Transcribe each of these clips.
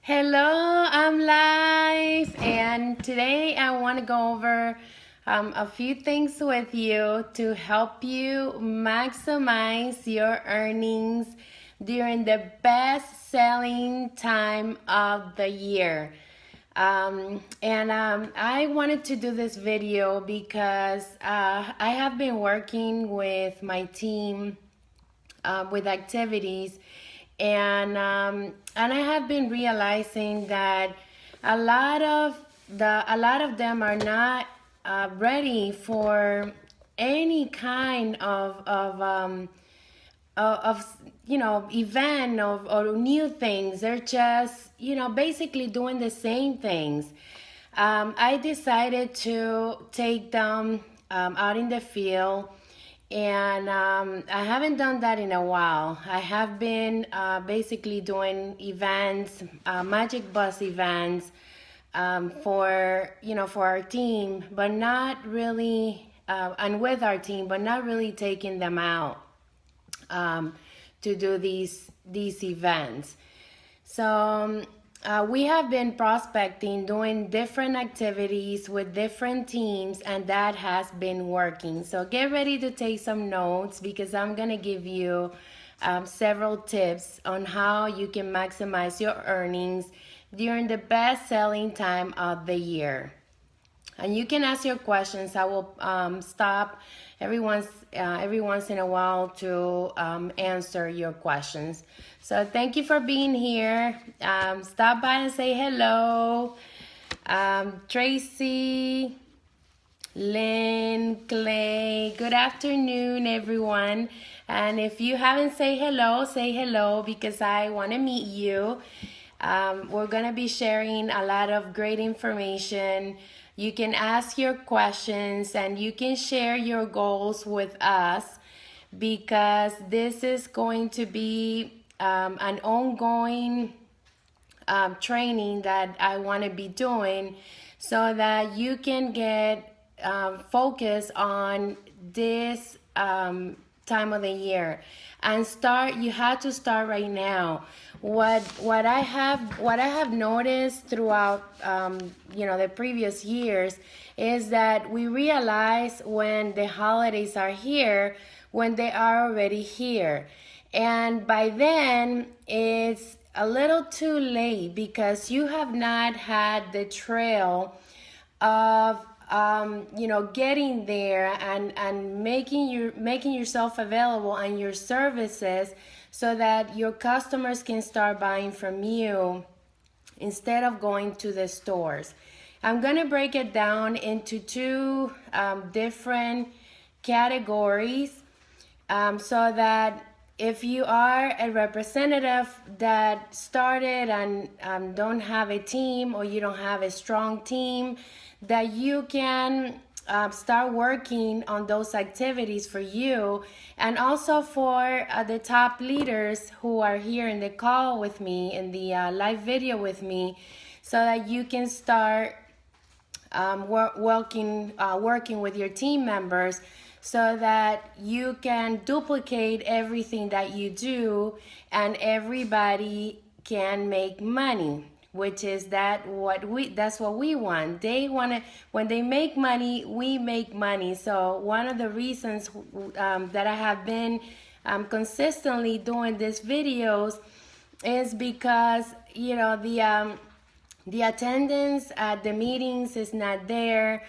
Hello, I'm live, and today I want to go over a few things with you to help you maximize your earnings during the best selling time of the year. I wanted to do this video because I have been working with my team with activities, and I have been realizing that a lot of them are not ready for any kind of event or new things. They're just basically doing the same things. I decided to take them out in the field, and I haven't done that in a while. I have been basically doing events, magic bus events, for our team, but not really, and with our team, but not really taking them out to do these events. So we have been prospecting, doing different activities with different teams, and that has been working. So get ready to take some notes, because I'm going to give you several tips on how you can maximize your earnings during the best selling time of the year. And you can ask your questions. I will stop every once in a while to answer your questions. So thank you for being here. Stop by and say hello. Tracy, Lynn, Clay, good afternoon, everyone. And if you haven't say hello, because I want to meet you. We're going to be sharing a lot of great information. You can ask your questions and you can share your goals with us, because this is going to be an ongoing training that I want to be doing, so that you can get focused on this time of the year and start. You have to start right now. What I have noticed throughout the previous years is that we realize when the holidays are here, when they are already here, and by then it's a little too late, because you have not had the trail of getting there and making yourself available and your services, so that your customers can start buying from you instead of going to the stores. I'm going to break it down into two different categories, so that if you are a representative that started and don't have a team, or you don't have a strong team, that you can start working on those activities for you, and also for the top leaders who are here in the call with me, in the live video with me, so that you can start working with your team members, so that you can duplicate everything that you do, and everybody can make money, which is that's what we want. They want to, when they make money, we make money. So one of the reasons that I have been consistently doing these videos is because the attendance at the meetings is not there.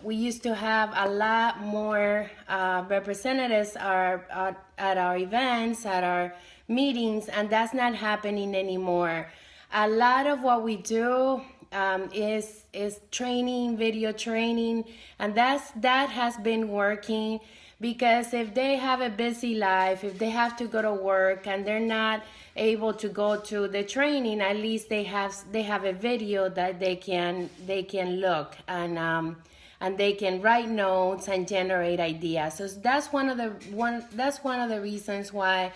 We used to have a lot more representatives at our events, at our meetings, and that's not happening anymore. A lot of what we do is training, video training, and that has been working, because if they have a busy life, if they have to go to work and they're not able to go to the training, at least they have a video that they can look, and they can write notes and generate ideas. So that's one of the reasons why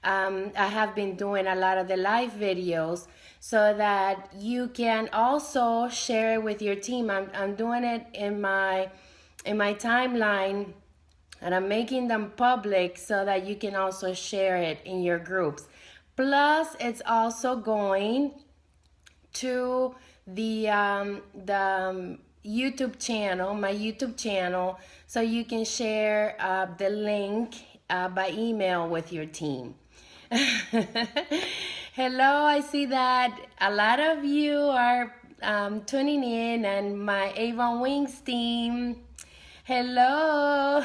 I have been doing a lot of the live videos, so that you can also share it with your team. I'm doing it in my timeline, and I'm making them public so that you can also share it in your groups. Plus, it's also going to the YouTube channel, my YouTube channel, so you can share the link by email with your team. Hello, I see that a lot of you are tuning in, and my Avon Wings team. Hello,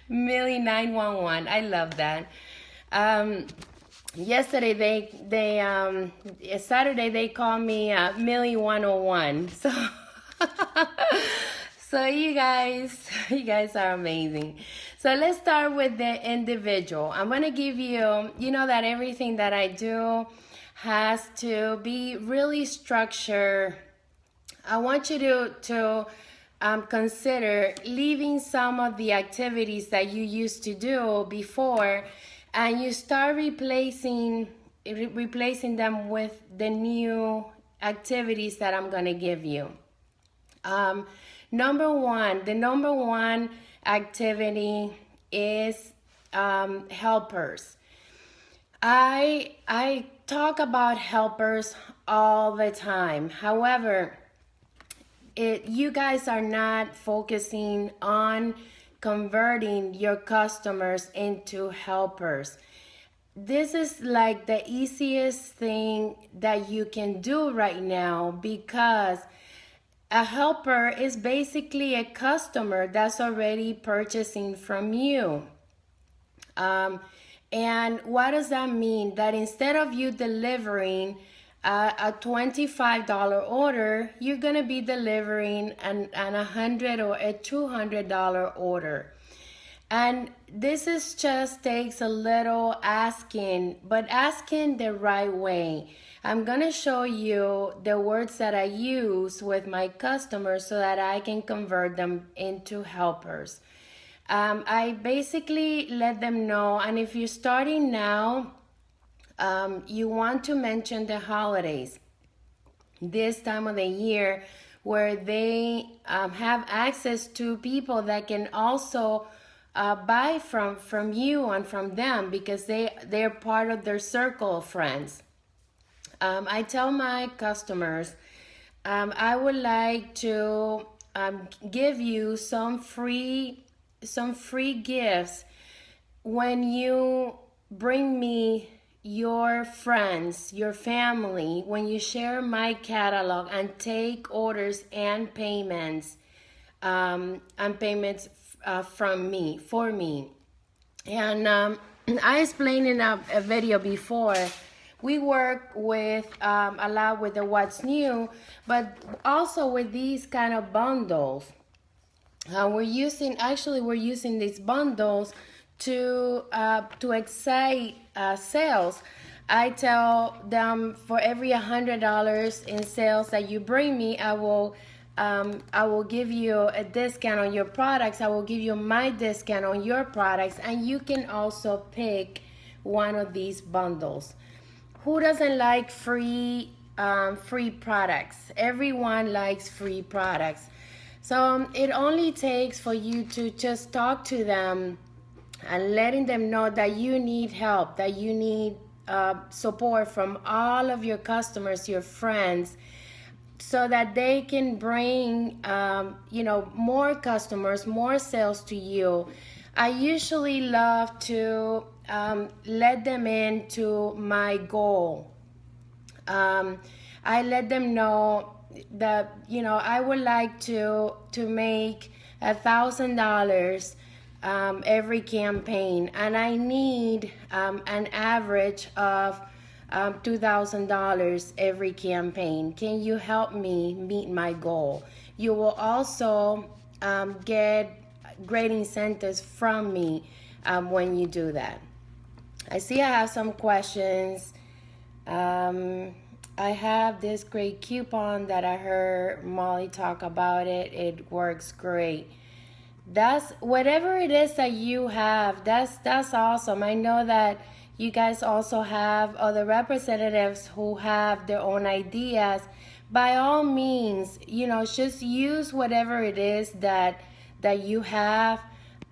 Millie 911. I love that. Yesterday Saturday they called me Millie 101. So you guys are amazing. So let's start with the individual. I'm gonna give you, you know that everything that I do has to be really structured. I want you to consider leaving some of the activities that you used to do before, and you start replacing them with the new activities that I'm gonna give you. The number one activity is helpers. I talk about helpers all the time. However, you guys are not focusing on converting your customers into helpers. This is like the easiest thing that you can do right now, because a helper is basically a customer that's already purchasing from you. And what does that mean? That instead of you delivering a $25 order, you're going to be delivering an $100 or a $200 order. And this is just takes a little asking, but asking the right way. I'm going to show you the words that I use with my customers so that I can convert them into helpers. I basically let them know, and if you're starting now, you want to mention the holidays, this time of the year, where they have access to people that can also buy from you and from them, because they're part of their circle of friends. I tell my customers, I would like to give you some free gifts when you bring me your friends, your family, when you share my catalog and take orders and payments from me, for me. And I explained in a video before, we work with a lot with the what's new, but also with these kind of bundles. We're using these bundles to excite sales. I tell them, for every $100 in sales that you bring me, I will give you a discount on your products. I will give you my discount on your products, and you can also pick one of these bundles. Who doesn't like free products? Everyone likes free products. So it only takes for you to just talk to them and letting them know that you need help, that you need support from all of your customers, your friends, so that they can bring more customers, more sales to you. I usually love to let them into my goal. I let them know that I would like to make $1,000 every campaign, and I need an average of $2,000 every campaign. Can you help me meet my goal? You will also get great incentives from me when you do that. I see I have some questions. I have this great coupon that I heard Molly talk about it. It works great. That's whatever it is that you have. That's awesome. I know that you guys also have other representatives who have their own ideas. By all means, just use whatever it is that you have.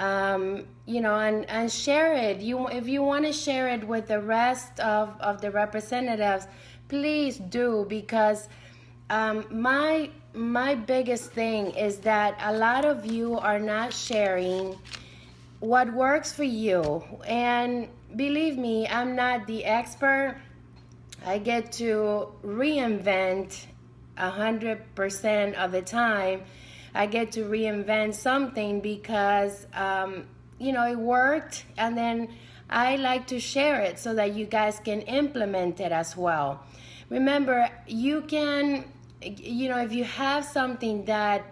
you know, and share it. If you want to share it with the rest of the representatives, please do, because my biggest thing is that a lot of you are not sharing what works for you. And believe me, I'm not the expert. I get to reinvent 100% of the time. I get to reinvent something because, you know, it worked, and then I like to share it so that you guys can implement it as well. Remember, you can, you know, if you have something that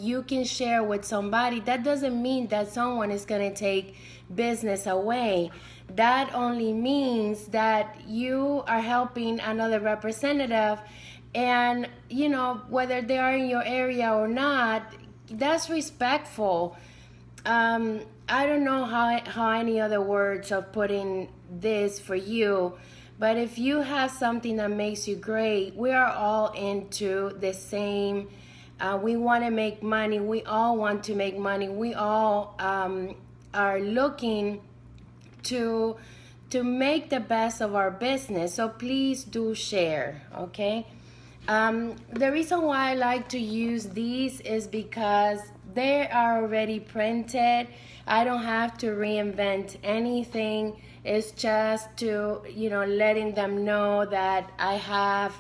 you can share with somebody, that doesn't mean that someone is going to take business away. That only means that you are helping another representative, and you know, whether they are in your area or not, that's respectful. I don't know how any other words of putting this for you, but if you have something that makes you great, we are all into the same. We want to make money. We all want to make money. We all are looking to make the best of our business. So please do share, okay? The reason why I like to use these is because they are already printed. I don't have to reinvent anything. It's just to, you know, letting them know that I have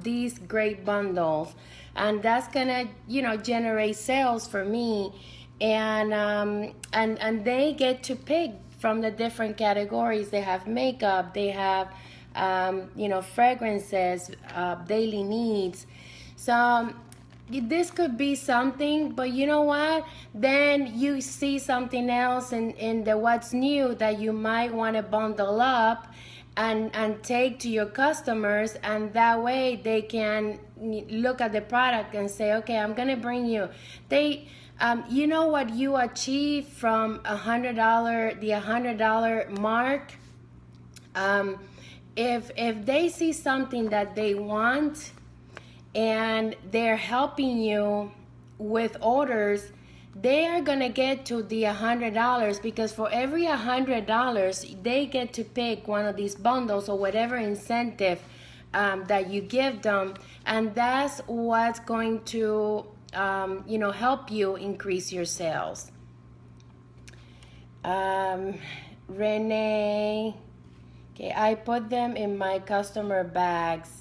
these great bundles, and that's gonna, you know, generate sales for me. And they get to pick from the different categories. They have makeup, they have you know, fragrances, daily needs. So this could be something, but you know what? Then you see something else in the what's new that you might want to bundle up and take to your customers, and that way they can look at the product and say, okay, I'm gonna bring you. You know what you achieve from $100, the $100 mark. If they see something that they want and they're helping you with orders, they are gonna get to the $100, because for every $100 they get to pick one of these bundles or whatever incentive that you give them, and that's what's going to you know, help you increase your sales. Renee, okay, I put them in my customer bags.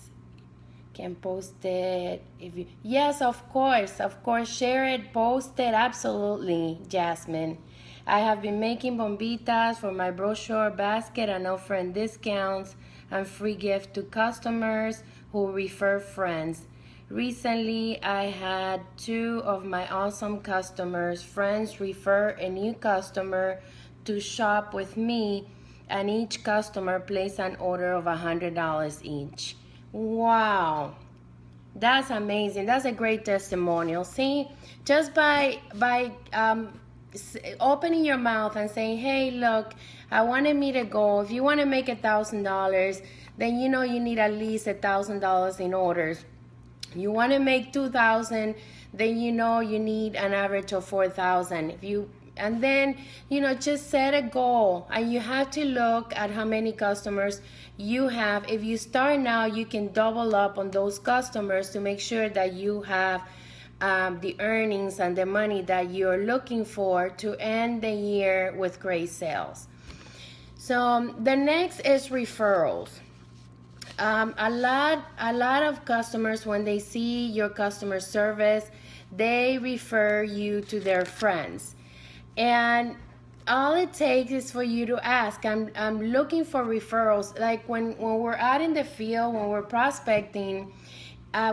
Can post it if you, yes, of course, share it, post it, absolutely, Jasmine. I have been making bombitas for my brochure basket and offering discounts and free gift to customers who refer friends. Recently, I had 2 of my awesome customers, friends, refer a new customer to shop with me, and each customer placed an order of $100 each. Wow, that's amazing. That's a great testimonial. See, just by opening your mouth and saying, hey, look, I wanted me to go. If you want to make $1,000, then you know you need at least $1,000 in orders. You want to make 2,000, then you know you need an average of 4,000. And then, you know, just set a goal, and you have to look at how many customers you have. If you start now, you can double up on those customers to make sure that you have the earnings and the money that you're looking for to end the year with great sales. So the next is referrals. A lot of customers, when they see your customer service, they refer you to their friends. And all it takes is for you to ask, I'm looking for referrals. Like when we're out in the field, when we're prospecting,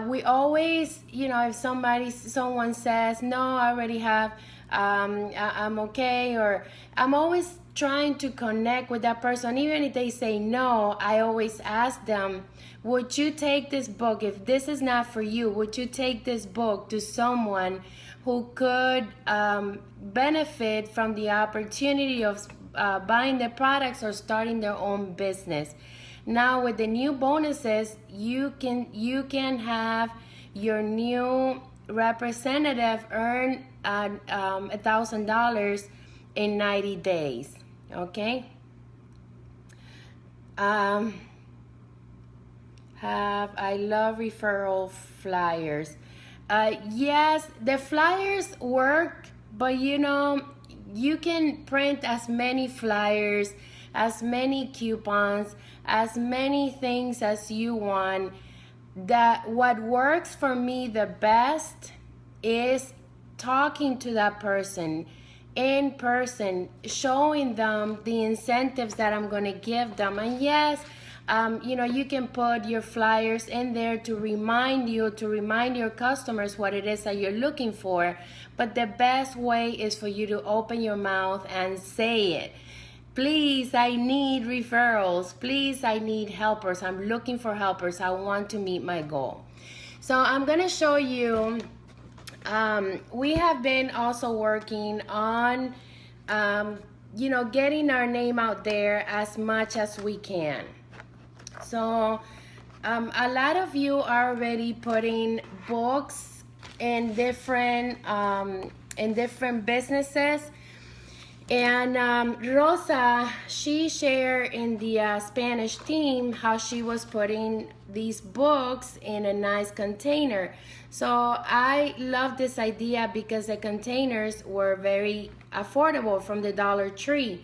we always, you know, if someone says, no, I already have, I'm okay, or I'm always trying to connect with that person. Even if they say no, I always ask them, would you take this book? If this is not for you, would you take this book to someone who could benefit from the opportunity of buying the products or starting their own business? Now with the new bonuses, you can have your new representative earned $1,000 in 90 days. Okay. I love referral flyers. Yes, the flyers work, but you know, you can print as many flyers, as many coupons, as many things as you want. That what works for me the best is talking to that person in person, showing them the incentives that I'm going to give them. And yes, you know, you can put your flyers in there to remind your customers what it is that you're looking for. But the best way is for you to open your mouth and say it. Please, I need referrals. Please, I need helpers. I'm looking for helpers. I want to meet my goal. So I'm going to show you, we have been also working on, you know, getting our name out there as much as we can. So a lot of you are already putting books in different businesses. And Rosa, she shared in the Spanish team how she was putting these books in a nice container. So I love this idea because the containers were very affordable from the Dollar Tree.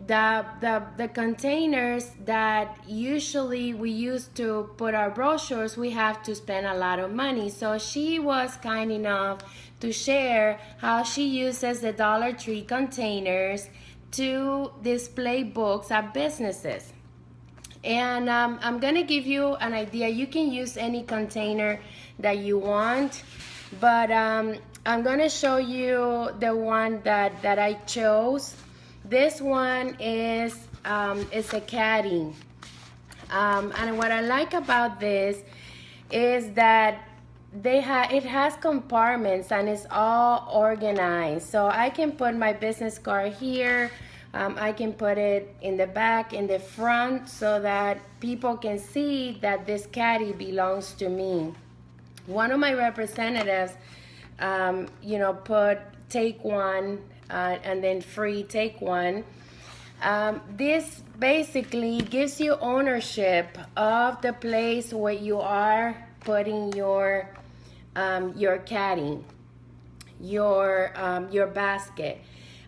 The containers that usually we use to put our brochures, we have to spend a lot of money. So she was kind enough to share how she uses the Dollar Tree containers to display books at businesses. And I'm gonna give you an idea. You can use any container that you want, but I'm gonna show you the one that I chose. This one is a caddy. And what I like about this is that it has compartments and it's all organized. So I can put my business card here. I can put it in the back, in the front, so that people can see that this caddy belongs to me. One of my representatives, you know, put take one and then free take one. This basically gives you ownership of the place where you are putting your caddy, your basket.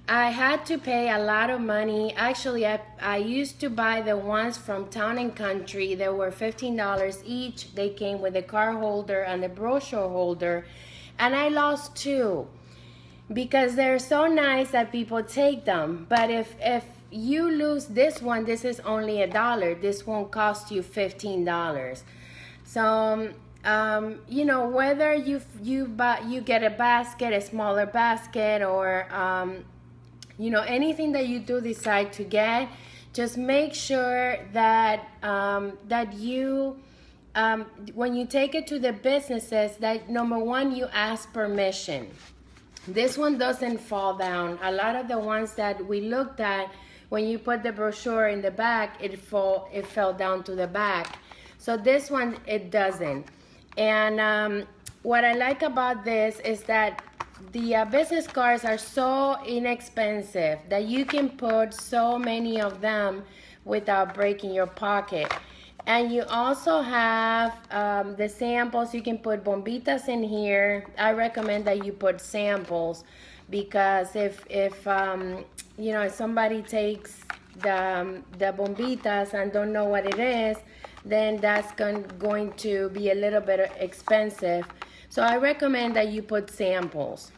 I had to pay a lot of money. Actually, I used to buy the ones from Town and Country. They were $15 each. They came with a card holder and a brochure holder. And I lost two because they're so nice that people take them. But if you lose this one, this is only $1. This won't cost you $15. So you know, whether you get a basket, a smaller basket, or you know, anything that you do decide to get, just make sure that that you when you take it to the businesses, that number one, you ask permission. This one doesn't fall down. A lot of the ones that we looked at, when you put the brochure in the back, it fell down to the back. So this one, it doesn't. And what I like about this is that the business cards are so inexpensive that you can put so many of them without breaking your pocket. And you also have the samples. You can put bombitas in here. I recommend that you put samples, because if you know, if somebody takes the bombitas and don't know what it is, then that's going to be a little bit expensive. So I recommend that you put samples.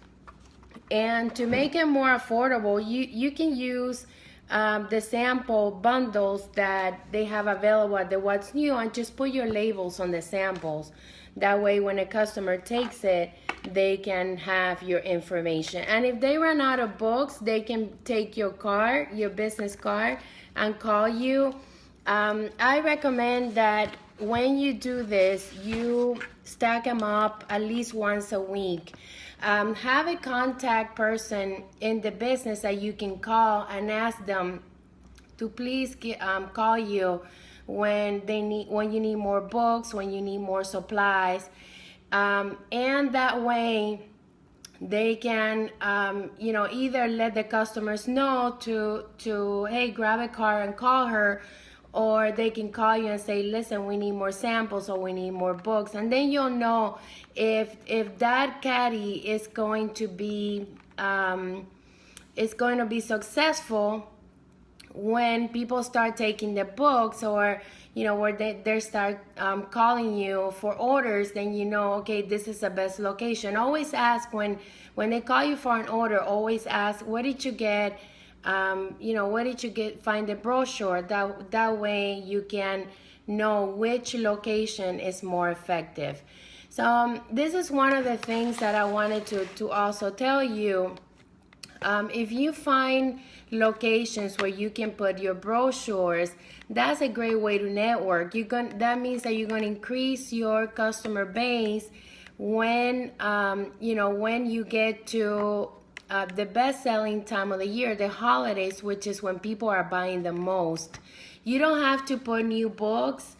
And to make it more affordable, you can use the sample bundles that they have available at the What's New, and just put your labels on the samples. That way when a customer takes it, they can have your information. And if they run out of books, they can take your card, your business card, and call you. I recommend that when you do this, you stack them up at least once a week. Have a contact person in the business that you can call and ask them to please call you when you need more books, when you need more supplies. And that way they can either let the customers know to hey, grab a car and call her, or they can call you and say, listen, we need more samples or we need more books. And then you'll know if that caddy is going to be successful when people start taking the books, or where they start calling you for orders. Then okay, this is the best location. Always ask when they call you for an order, always ask, where did you get where did you find the brochure? That way you can know which location is more effective. So this is one of the things that I wanted to also tell you. If you find locations where you can put your brochures, that's a great way to network. That means that you're going to increase your customer base when when you get to the best-selling time of the year, the holidays, which is when people are buying the most. You don't have to put new books.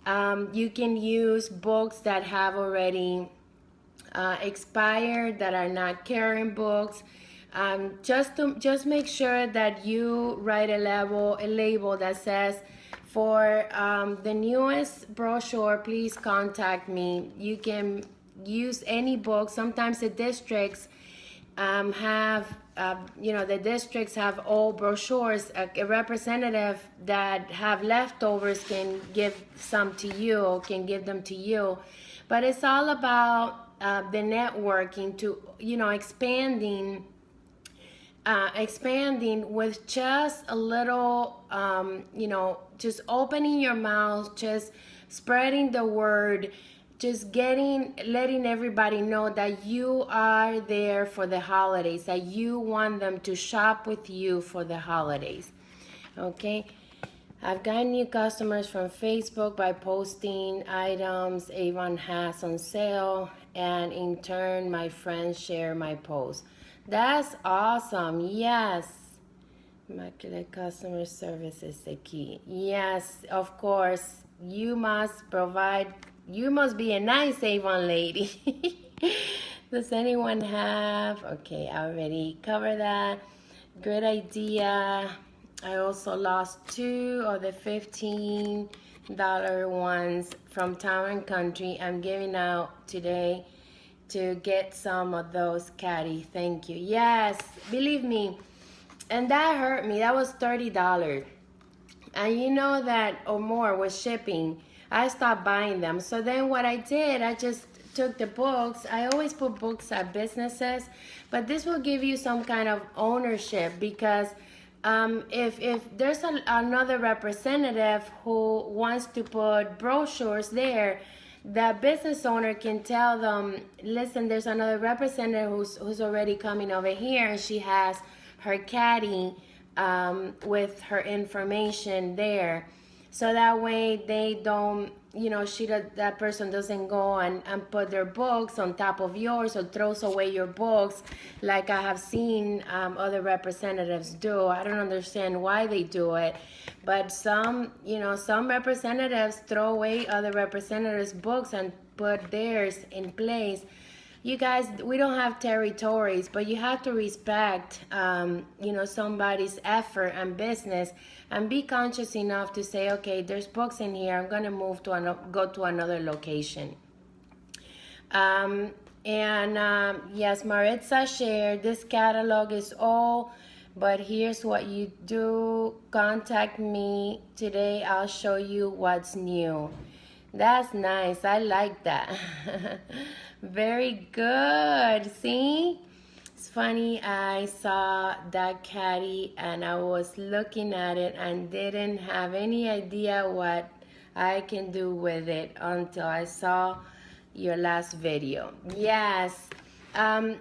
You can use books that have already expired, that are not current books. Just make sure that you write a label that says, for the newest brochure, please contact me. You can use any book. Sometimes the districts have the districts have old brochures. A representative that have leftovers can give some to you, can give them to you. But it's all about the networking, to expanding with just a little, just opening your mouth, just spreading the word, just letting everybody know that you are there for the holidays, that you want them to shop with you for the holidays. Okay. I've gotten new customers from Facebook by posting items Avon has on sale, and in turn my friends share my post. That's awesome. Yes. Immaculate customer service is the key. Yes, of course. You must be a nice Avon lady. Does anyone have? Okay, I already covered that. Great idea. I also lost 2 of the $15 ones from Town and Country. I'm giving out today to get some of those, Caddy. Thank you. Yes, believe me. And that hurt me. That was $30. And you know that, or more, with shipping. I stopped buying them. So then what I did, I just took the books. I always put books at businesses, but this will give you some kind of ownership, because if there's another representative who wants to put brochures there, the business owner can tell them, listen, there's another representative who's already coming over here, and she has her caddy with her information there. So that way they don't, that person doesn't go and put their books on top of yours, or throws away your books like I have seen other representatives do. I don't understand why they do it, but some representatives throw away other representatives' books and put theirs in place. You guys, we don't have territories, but you have to respect, somebody's effort and business, and be conscious enough to say, okay, there's books in here. I'm gonna go to another location. Yes, Maritza shared, this catalog is all, but here's what you do. Contact me today. I'll show you what's new. That's nice. I like that. Very good. See? It's funny. I saw that caddy and I was looking at it and didn't have any idea what I can do with it until I saw your last video. Yes. There's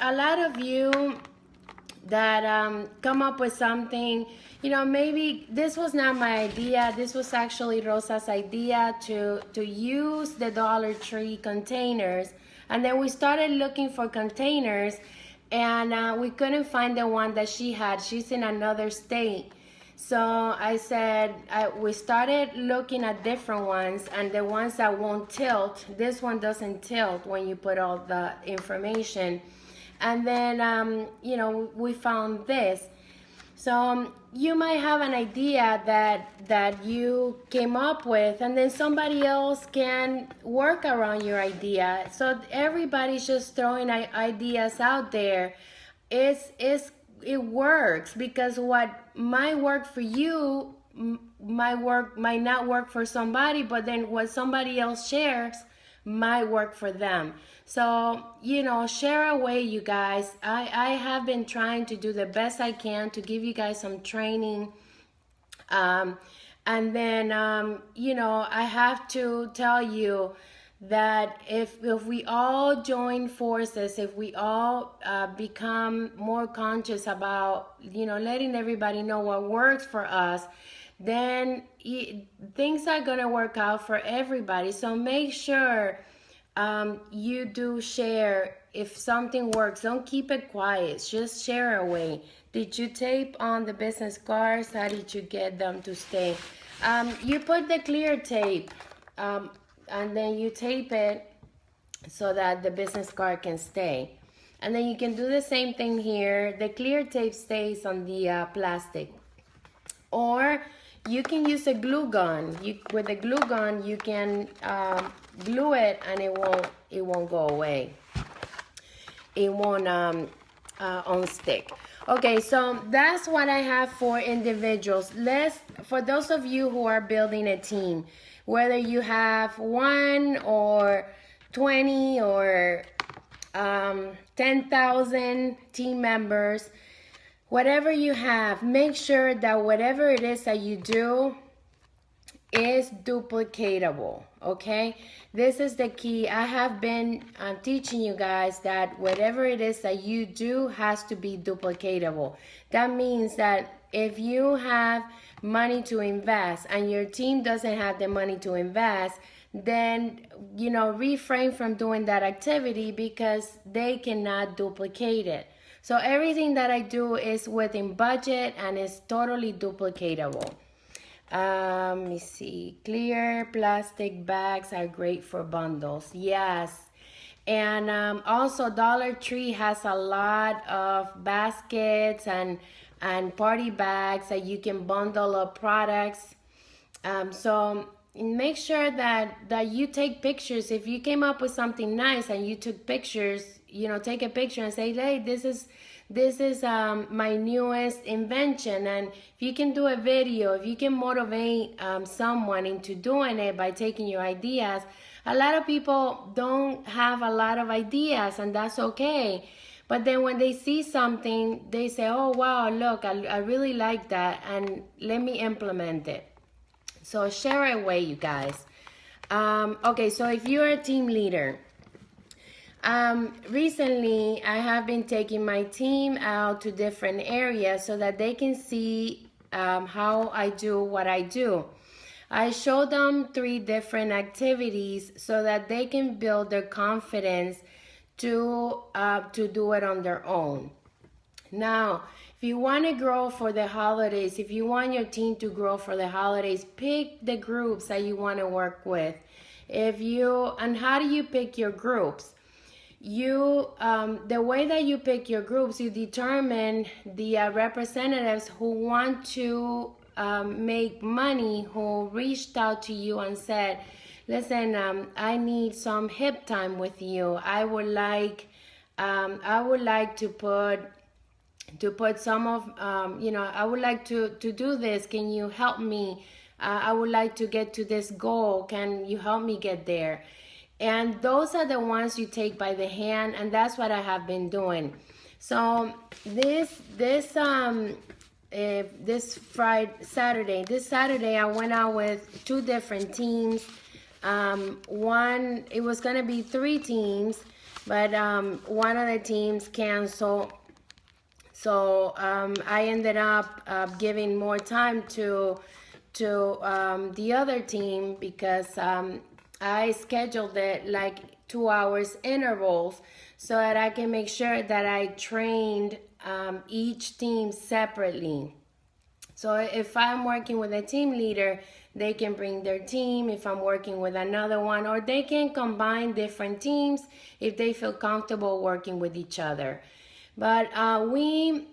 a lot of you that come up with something. Maybe this was not my idea. This was actually Rosa's idea to use the Dollar Tree containers. And then we started looking for containers, and we couldn't find the one that she had. She's in another state. So I said, we started looking at different ones, and the ones that won't tilt, this one doesn't tilt when you put all the information. And then, you know, we found this. So you might have an idea that you came up with, and then somebody else can work around your idea. So everybody's just throwing ideas out there. It works, because what might work for you might not work for somebody, but then what somebody else shares might work for them. So, you know, share away, you guys. I have been trying to do the best I can to give you guys some training. And then, you know, I have to tell you that if we all join forces, if we all become more conscious about, you know, letting everybody know what works for us, then things are going to work out for everybody. So make sure you do share. If something works, don't keep it quiet. Just share away. Did you tape on the business cards? How did you get them to stay? You put the clear tape, and then you tape it so that the business card can stay. And then you can do the same thing here. The clear tape stays on the plastic. Or you can use a glue gun. With a glue gun, you can glue it, and it won't go away. It won't unstick. Okay, so that's what I have for individuals. For those of you who are building a team, whether you have 1 or 20 or 10,000 team members, whatever you have, make sure that whatever it is that you do is duplicatable, okay? This is the key. I have been teaching you guys that whatever it is that you do has to be duplicatable. That means that if you have money to invest and your team doesn't have the money to invest, then, you know, refrain from doing that activity, because they cannot duplicate it. So everything that I do is within budget and is totally duplicatable. Let me see. Clear plastic bags are great for bundles. Yes. And also Dollar Tree has a lot of baskets and party bags that you can bundle up products. So make sure that you take pictures. If you came up with something nice and you took pictures, you know, take a picture and say, hey, this is my newest invention. And if you can do a video, if you can motivate someone into doing it by taking your ideas. A lot of people don't have a lot of ideas, and that's okay. But then when they see something, they say, oh, wow, look, I really like that, and let me implement it. So share it away, you guys. Okay, so if you're a team leader, recently I have been taking my team out to different areas so that they can see how I do what I do. I show them 3 different activities so that they can build their confidence to do it on their own. Now, if you want to grow for the holidays, if you want your team to grow for the holidays, pick the groups that you want to work with. And how do you pick your groups? The way that you pick your groups, you determine the representatives who want to make money, who reached out to you and said, listen, I need some hip time with you. I would like to put some of, you know, I would like to do this. Can you help me? I would like to get to this goal. Can you help me get there? And those are the ones you take by the hand, and that's what I have been doing. So this Saturday, I went out with 2 different teams. It was gonna be 3 teams, but one of the teams canceled. So I ended up giving more time to the other team, because I scheduled it like 2 hours intervals so that I can make sure that I trained each team separately. So if I'm working with a team leader, they can bring their team. If I'm working with another one, or they can combine different teams if they feel comfortable working with each other. But we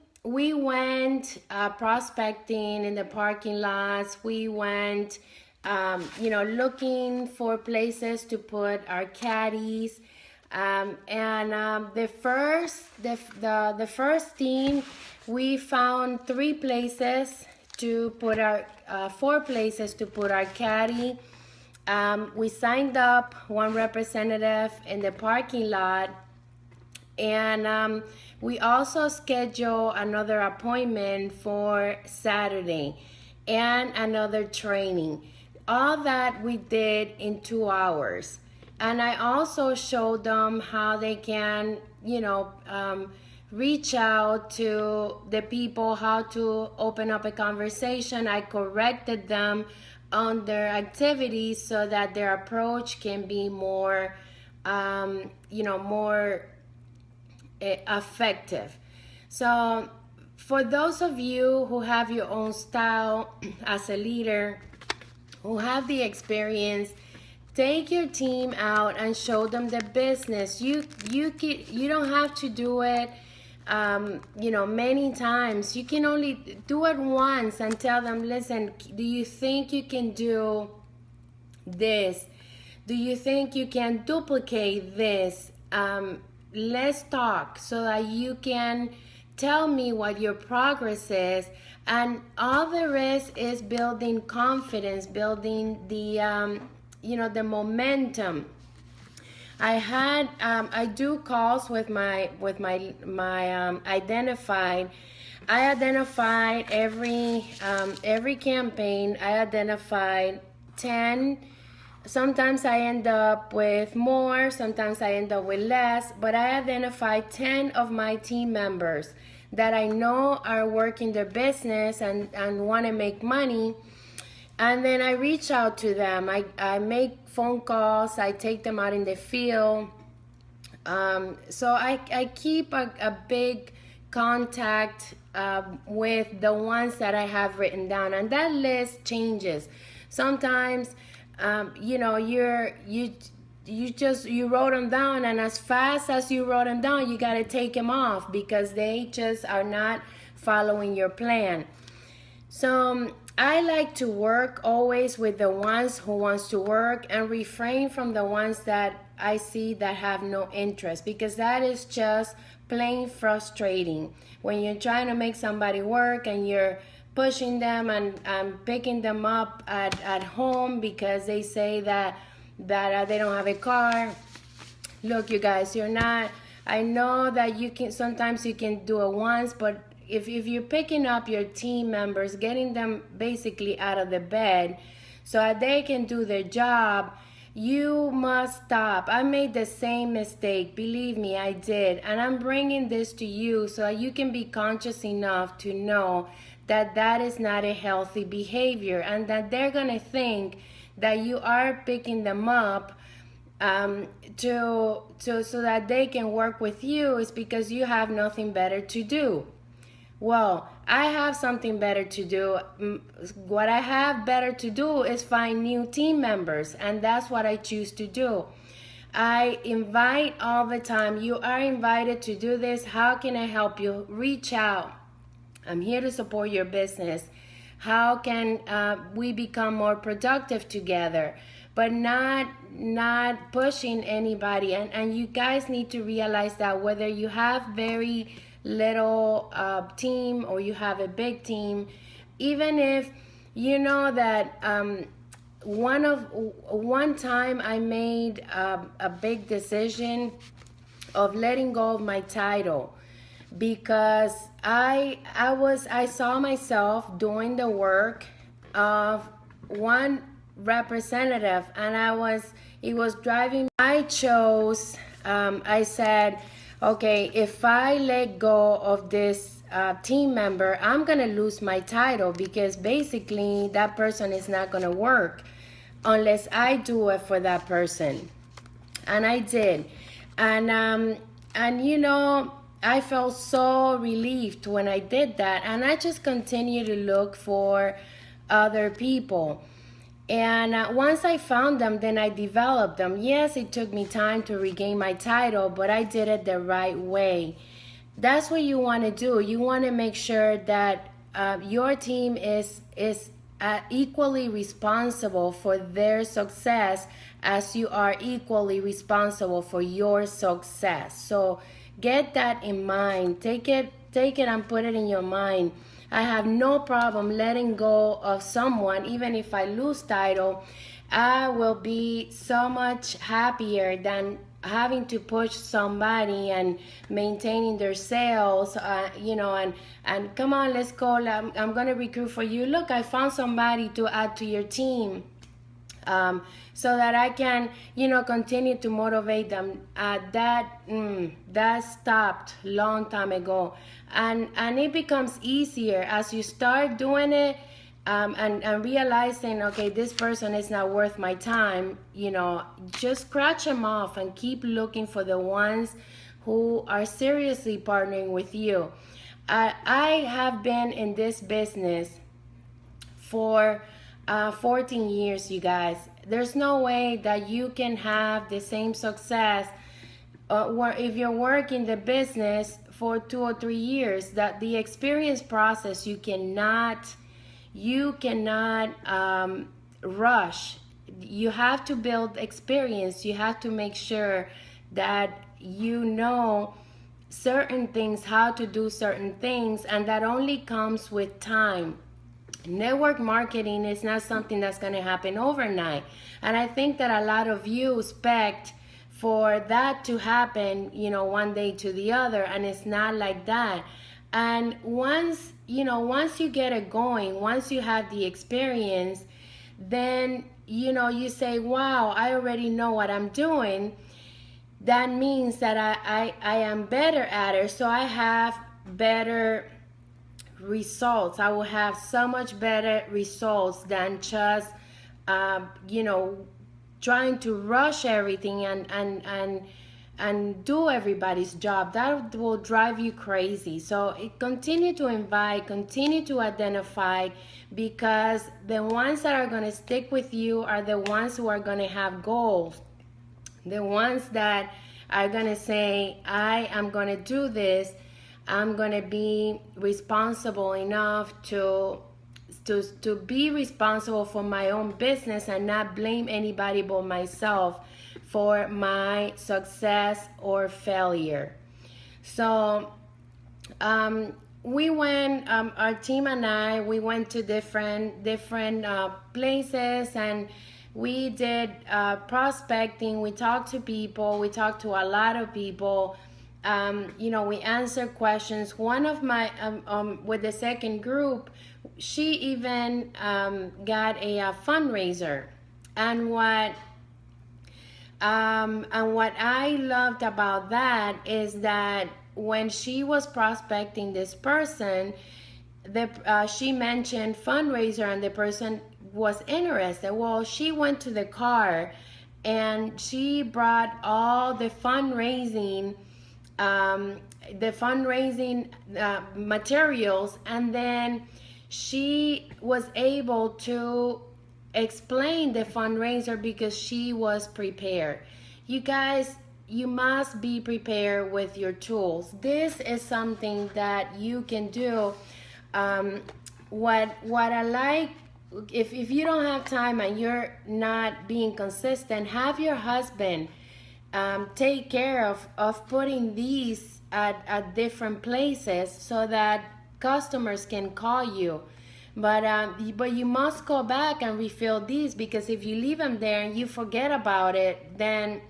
went prospecting in the parking lots. We went, looking for places to put our caddies. The first team, we found 3 places to put our 4 places to put our caddy. We signed up 1 representative in the parking lot, and we also scheduled another appointment for Saturday and another training. All that we did in 2 hours. And I also showed them how they can, reach out to the people, how to open up a conversation. I corrected them on their activities so that their approach can be more, more effective. So for those of you who have your own style as a leader, who have the experience, take your team out and show them the business. You don't have to do it many times. You can only do it once and tell them, listen, do you think you can do this? Do you think you can duplicate this? Let's talk so that you can tell me what your progress is. And all the rest is building confidence, building the the momentum. I do calls with my identified. I identified every campaign. I identified 10. Sometimes I end up with more, sometimes I end up with less, but I identified 10 of my team members that I know are working their business and want to make money. And then I reach out to them. I make phone calls. I take them out in the field. So I keep a big contact with the ones that I have written down. And that list changes. Sometimes, you wrote them down, and as fast as you wrote them down, you got to take them off because they just are not following your plan. So I like to work always with the ones who wants to work and refrain from the ones that I see that have no interest, because that is just plain frustrating. When you're trying to make somebody work and you're pushing them and picking them up at home because they say that they don't have a car. Look, you guys, I know that sometimes you can do it once, but if you're picking up your team members, getting them basically out of the bed so that they can do their job, you must stop. I made the same mistake. Believe me, I did. And I'm bringing this to you so that you can be conscious enough to know that that is not a healthy behavior, and that they're going to think that you are picking them up so that they can work with you is because you have nothing better to do. Well, I have something better to do. What I have better to do is find new team members, and that's what I choose to do. I invite all the time. You are invited to do this. How can I help you? Reach out. I'm here to support your business. How can we become more productive together? But not pushing anybody. And you guys need to realize that whether you have very little team or you have a big team, even if you know that one time I made a big decision of letting go of my title, because I saw myself doing the work of one representative, and it was driving. I chose, I said, okay, if I let go of this team member, I'm gonna lose my title, because basically that person is not gonna work unless I do it for that person. And I did. And I felt so relieved when I did that, and I just continue to look for other people. And once I found them, then I developed them. Yes, it took me time to regain my title, but I did it the right way. That's what you want to do. You want to make sure that your team is equally responsible for their success as you are equally responsible for your success. So get that in mind. Take it and put it in your mind. I have no problem letting go of someone, even if I lose title. I will be so much happier than having to push somebody and maintaining their sales, and come on, let's go. I'm going to recruit for you. Look, I found somebody to add to your team. So that I can, continue to motivate them. That stopped long time ago, and it becomes easier as you start doing it, and realizing, okay, this person is not worth my time. Just scratch them off and keep looking for the ones who are seriously partnering with you. I have been in this business for 14 years, you guys. There's no way that you can have the same success if you're working the business for 2 or 3 years. That the experience process, you cannot rush. You have to build experience. You have to make sure that certain things, how to do certain things, and that only comes with time. Network marketing is not something that's going to happen overnight. And I think that a lot of you expect for that to happen, one day to the other, and it's not like that. And once you get it going, once you have the experience, then, you say, wow, I already know what I'm doing. That means that I am better at it. So I have better results. I will have so much better results than just trying to rush everything and do everybody's job. That will drive you crazy. So continue to invite, continue to identify, because the ones that are going to stick with you are the ones who are going to have goals, the ones that are going to say, I am going to do this. I'm going to be responsible enough to be responsible for my own business and not blame anybody but myself for my success or failure. So we went, our team and I, we went to different places, and we did prospecting. We talked to people. We talked to a lot of people. We answer questions. One of my, with the second group, she even got a fundraiser. And what I loved about that is that when she was prospecting this person, she mentioned fundraiser, and the person was interested. Well, she went to the car and she brought all the fundraising materials, and then she was able to explain the fundraiser because she was prepared. You guys, you must be prepared with your tools. This is something that you can do. What I like, if you don't have time and you're not being consistent, have your husband take care of putting these at different places so that customers can call you. But you must go back and refill these, because if you leave them there and you forget about it, then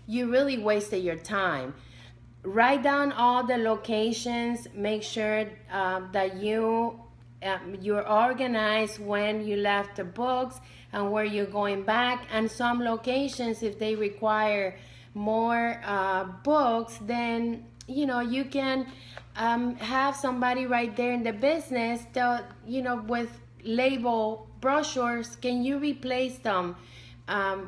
you really wasted your time. Write down all the locations. Make sure that you're organized when you left the books and where you're going back. And some locations, if they require more books, then you can have somebody right there in the business with label brochures. Can you replace them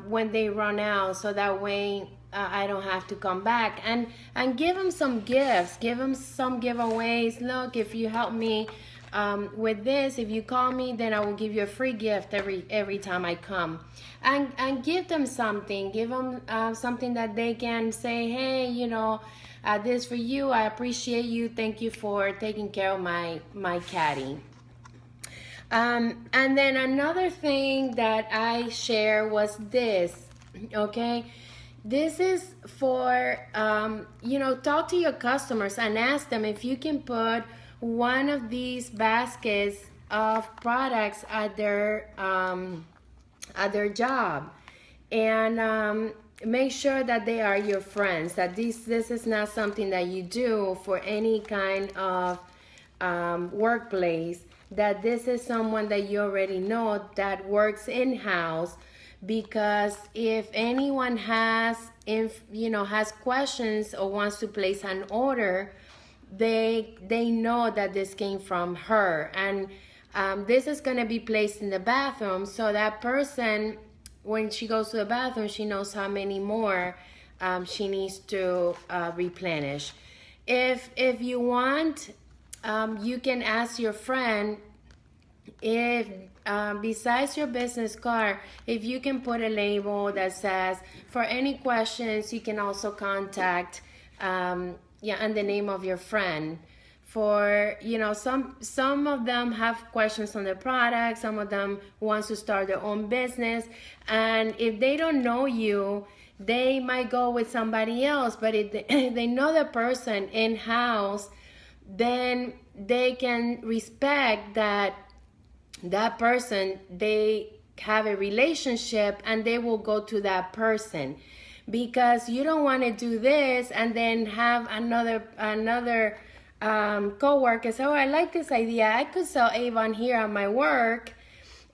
when they run out, so that way I don't have to come back. And give them some gifts, give them some giveaways. Look, if you help me with this, if you call me, then I will give you a free gift every time I come. And give them something, give them something that they can say, hey, you know, this for you, I appreciate you, thank you for taking care of my caddy. And then another thing that I share was this, okay? This is for, you know, talk to your customers and ask them if you can put one of these baskets of products at their job. And make sure that they are your friends, that this is not something that you do for any kind of workplace, that this is someone that you already know that works in-house. Because if anyone has questions or wants to place an order, they know that this came from her. And this is going to be placed in the bathroom, so that person, when she goes to the bathroom, she knows how many more she needs to replenish. If you want, you can ask your friend if besides your business card, if you can put a label that says, for any questions, you can also contact and the name of your friend. For, you know, some of them have questions on the product, some of them wants to start their own business, and if they don't know you, they might go with somebody else. But if they know the person in-house, then they can respect that person, they have a relationship, and they will go to that person. Because you don't want to do this and then have another co-worker say, oh, I like this idea, I could sell Avon here at my work,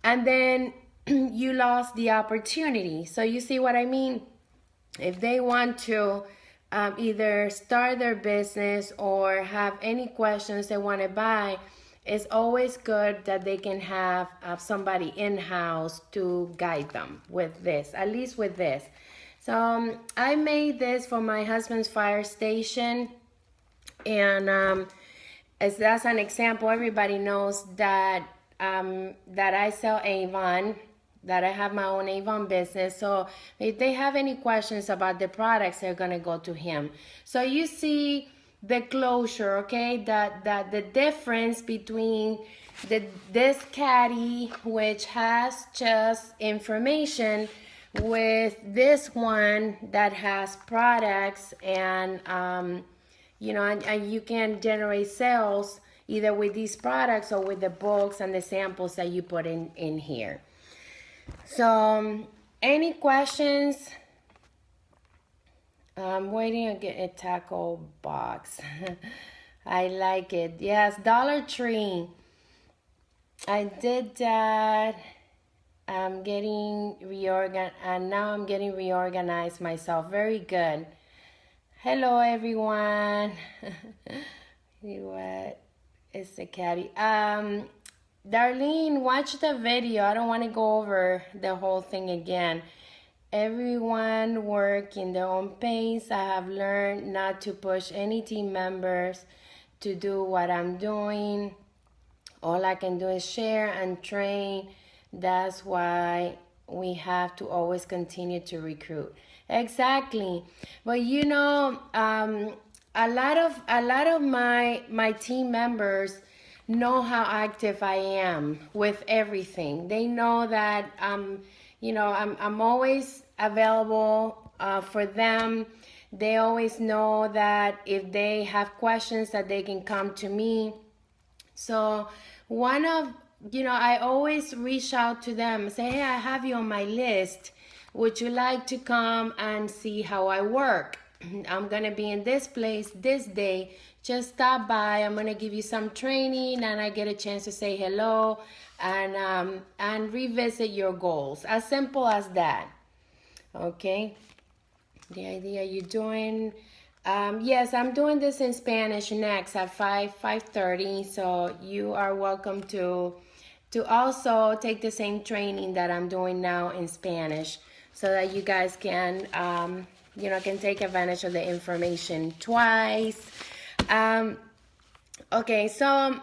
and then you lost the opportunity. So you see what I mean? If they want to either start their business or have any questions they want to buy, it's always good that they can have somebody in-house to guide them with this, at least with this. So I made this for my husband's fire station. And as that's an example, everybody knows that that I sell Avon, that I have my own Avon business. So if they have any questions about the products, they're gonna go to him. So you see the closure, okay? That the difference between this caddy, which has just information, with this one that has products, and you know, and you can generate sales either with these products or with the books and the samples that you put in here. So any questions? I'm waiting to get a tackle box. I like it. Yes, Dollar Tree. I did that. I'm getting reorganized, and now I'm getting reorganized myself. Very good. Hello, everyone. What is the caddy? Darlene, watch the video. I don't want to go over the whole thing again. Everyone work in their own pace. I have learned not to push any team members to do what I'm doing. All I can do is share and train. That's why we have to always continue to recruit. Exactly. But you know, a lot of my team members know how active I am with everything. They know that you know, I'm always available for them. They always know that if they have questions, that they can come to me. So you know, I always reach out to them and say, hey, I have you on my list. Would you like to come and see how I work? I'm going to be in this place this day. Just stop by. I'm going to give you some training, and I get a chance to say hello and revisit your goals. As simple as that. Okay. The idea you're doing. Yes, I'm doing this in Spanish next at 5:30. So you are welcome to to also take the same training that I'm doing now in Spanish, so that you guys can, can take advantage of the information twice. Okay, so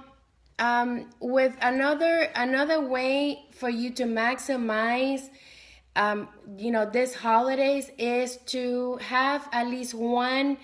with another way for you to maximize, this holidays is to have at least one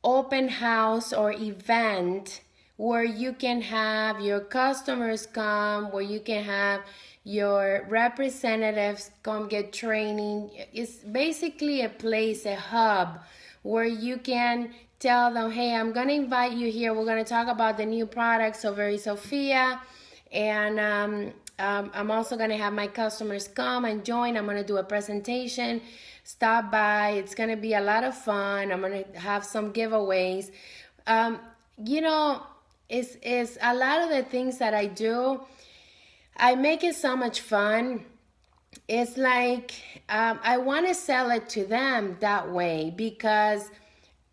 open house or event where you can have your customers come, where you can have your representatives come get training. It's basically a place, a hub, where you can tell them, hey, I'm going to invite you here. We're going to talk about the new products of Very Sophia. And I'm also going to have my customers come and join. I'm going to do a presentation. Stop by. It's going to be a lot of fun. I'm going to have some giveaways. It's a lot of the things that I do. I make it so much fun. It's like I want to sell it to them that way, because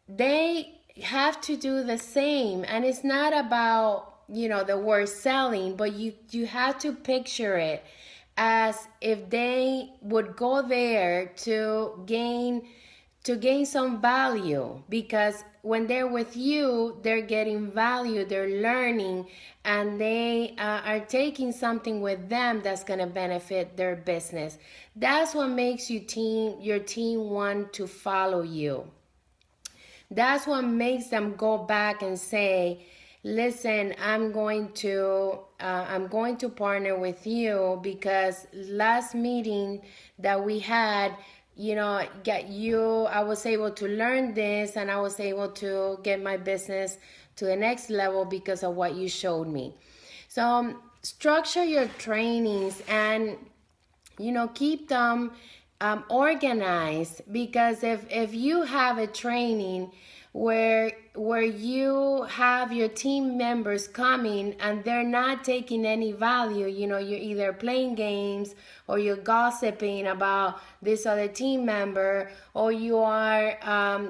they have to do the same. And it's not about, the word selling, but you have to picture it as if they would go there to gain some value, because when they're with you, they're getting value, they're learning, and they are taking something with them that's going to benefit their business. That's what makes your team want to follow you. That's what makes them go back and say, listen, I'm going to partner with you, because last meeting that we had, I was able to learn this, and I was able to get my business to the next level because of what you showed me. So structure your trainings and, keep them organized, because if you have a training where you have your team members coming and they're not taking any value, you're either playing games, or you're gossiping about this other team member, or you are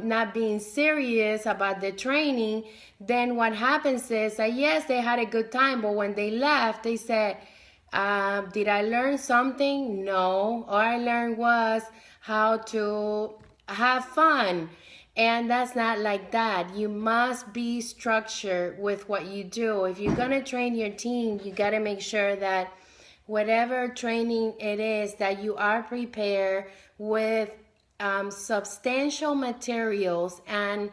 not being serious about the training, then what happens is that, yes, they had a good time, but when they left, they said, did I learn something? No. All I learned was how to have fun. And that's not like that. You must be structured with what you do. If you're going to train your team, you got to make sure that whatever training it is, that you are prepared with substantial materials and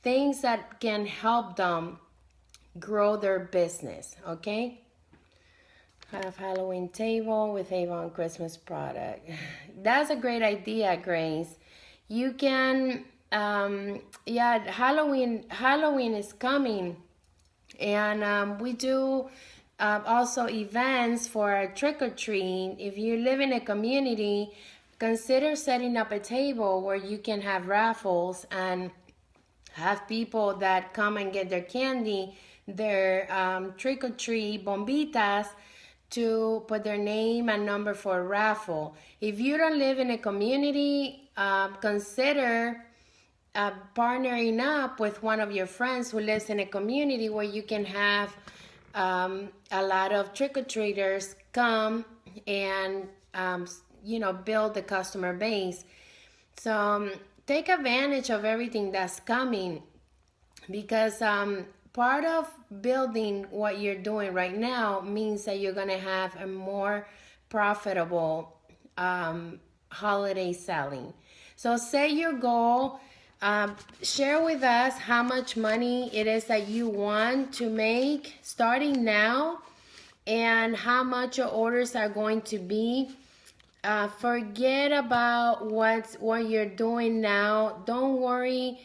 things that can help them grow their business, okay? Have Halloween table with Avon Christmas product. That's a great idea, Grace. You can, Halloween is coming, and we do also events for a trick-or-treat. If you live in a community, consider setting up a table where you can have raffles and have people that come and get their candy, their trick-or-treat bombitas, to put their name and number for a raffle. If you don't live in a community, consider partnering up with one of your friends who lives in a community where you can have a lot of trick-or-treaters come and build the customer base. So take advantage of everything that's coming, because part of building what you're doing right now means that you're going to have a more profitable holiday selling. So set your goal. Share with us how much money it is that you want to make starting now, and how much your orders are going to be. Forget about what you're doing now. Don't worry.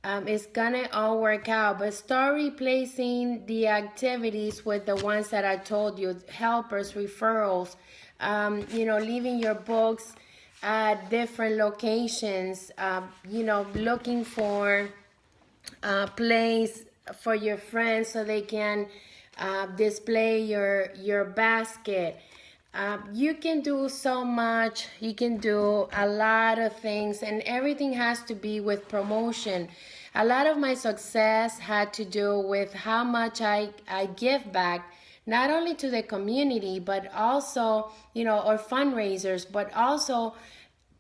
It's gonna all work out, but start replacing the activities with the ones that I told you: helpers, referrals, leaving your books at different locations, looking for a place for your friends so they can display your basket. You can do so much. You can do a lot of things, and everything has to be with promotion. A lot of my success had to do with how much I give back, not only to the community, but also, or fundraisers, but also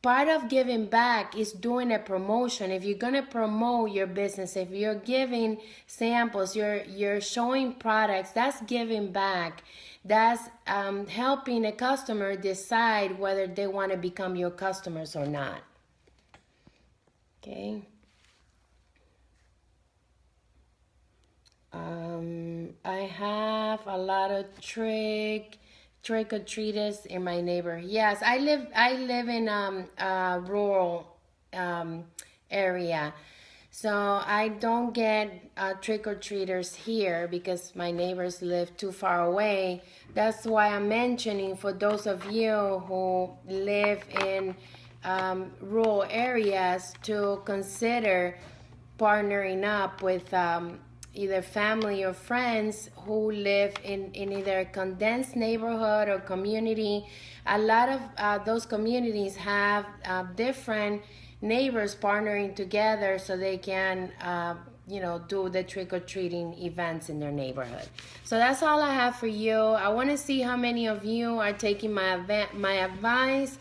part of giving back is doing a promotion. If you're going to promote your business, if you're giving samples, you're showing products, that's giving back. That's helping a customer decide whether they want to become your customers or not. Okay. I have a lot of trick or treaters in my neighborhood. Yes, I live in a rural area, so I don't get trick or treaters here because my neighbors live too far away. That's why I'm mentioning, for those of you who live in rural areas, to consider partnering up with either family or friends who live in either a condensed neighborhood or community. A lot of those communities have different neighbors partnering together so they can do the trick-or-treating events in their neighborhood. So that's all I have for you. I want to see how many of you are taking my advice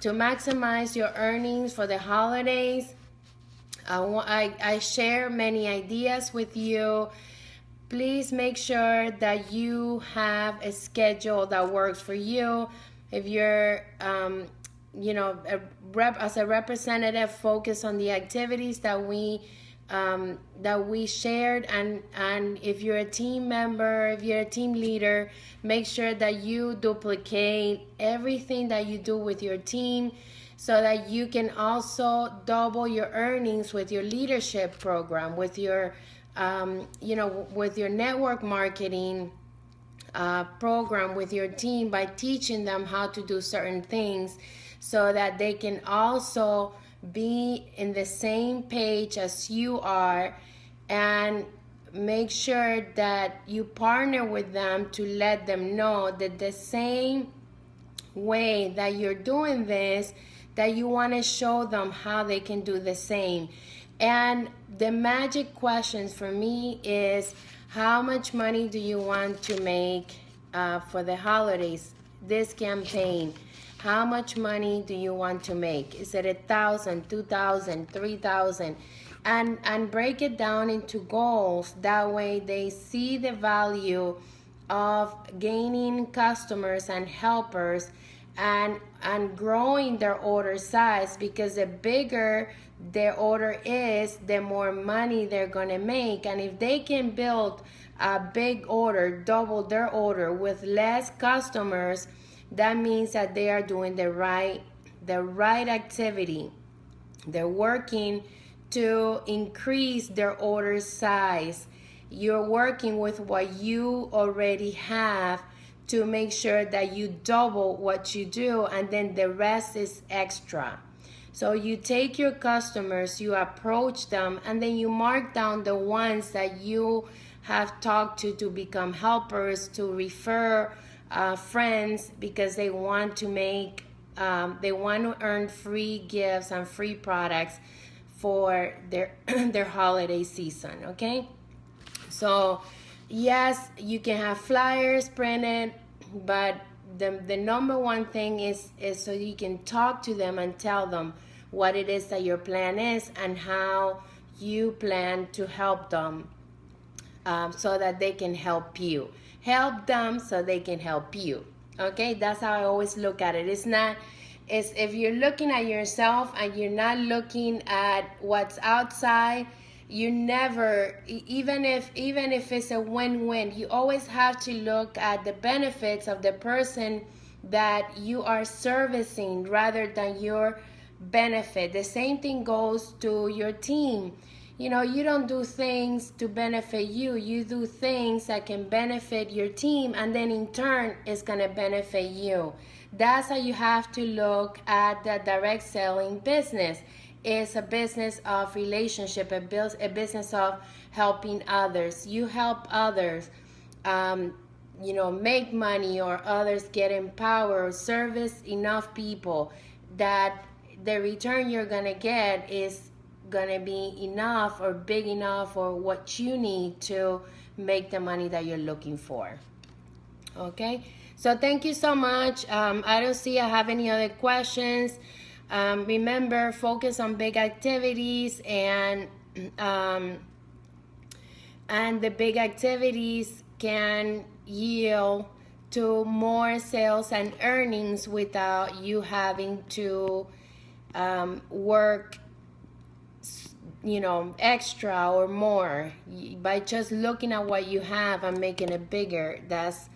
to maximize your earnings for the holidays. I share many ideas with you. Please make sure that you have a schedule that works for you. If you're, as a representative, focus on the activities that we shared, and if you're a team member, if you're a team leader, make sure that you duplicate everything that you do with your team, so that you can also double your earnings with your leadership program, with your, with your network marketing program with your team, by teaching them how to do certain things so that they can also be in the same page as you are, and make sure that you partner with them to let them know that the same way that you're doing this, that you want to show them how they can do the same. And the magic questions for me is, how much money do you want to make for the holidays, this campaign? How much money do you want to make? Is it 1,000, 2,000, 3,000? And break it down into goals. That way they see the value of gaining customers and helpers, and growing their order size, because the bigger their order is, the more money they're gonna make. And if they can build a big order, double their order with less customers, that means that they are doing the right activity. They're working to increase their order size. You're working with what you already have to make sure that you double what you do, and then the rest is extra. So you take your customers, you approach them, and then you mark down the ones that you have talked to become helpers, to refer friends, because they want to make, they want to earn free gifts and free products for their holiday season. Okay, so yes, you can have flyers printed, but the number one thing is so you can talk to them and tell them what it is that your plan is and how you plan to help them, so that they can help you. Help them so they can help you. Okay, that's how I always look at it. It's if you're looking at yourself and you're not looking at what's outside, you never, even if it's a win-win, you always have to look at the benefits of the person that you are servicing rather than your benefit. The same thing goes to your team. You don't do things to benefit you. You do things that can benefit your team, and then in turn it's going to benefit you. That's how you have to look at the direct selling business. It's a business of relationship, a business of helping others. You help others, make money, or others get empowered, or service enough people that the return you're going to get is going to be enough or big enough or what you need to make the money that you're looking for. Okay, so thank you so much. I don't see I have any other questions. Remember, focus on big activities, um, and the big activities can yield to more sales and earnings without you having to work, you know, extra or more. By just looking at what you have and making it bigger, that's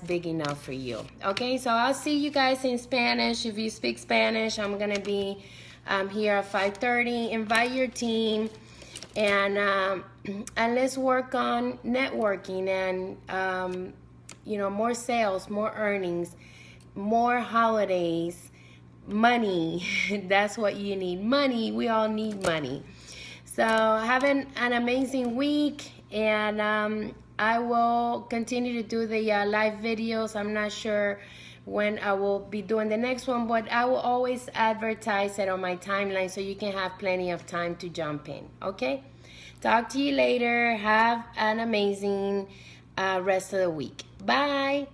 big enough for you. Okay, so I'll see you guys in Spanish. If you speak Spanish, I'm gonna be here at 5:30. Invite your team, and let's work on networking and you know, more sales, more earnings, more holidays, money. That's what you need. Money. We all need money. So have an amazing week, and I will continue to do the live videos. I'm not sure when I will be doing the next one, but I will always advertise it on my timeline so you can have plenty of time to jump in. Okay? Talk to you later. Have an amazing rest of the week. Bye.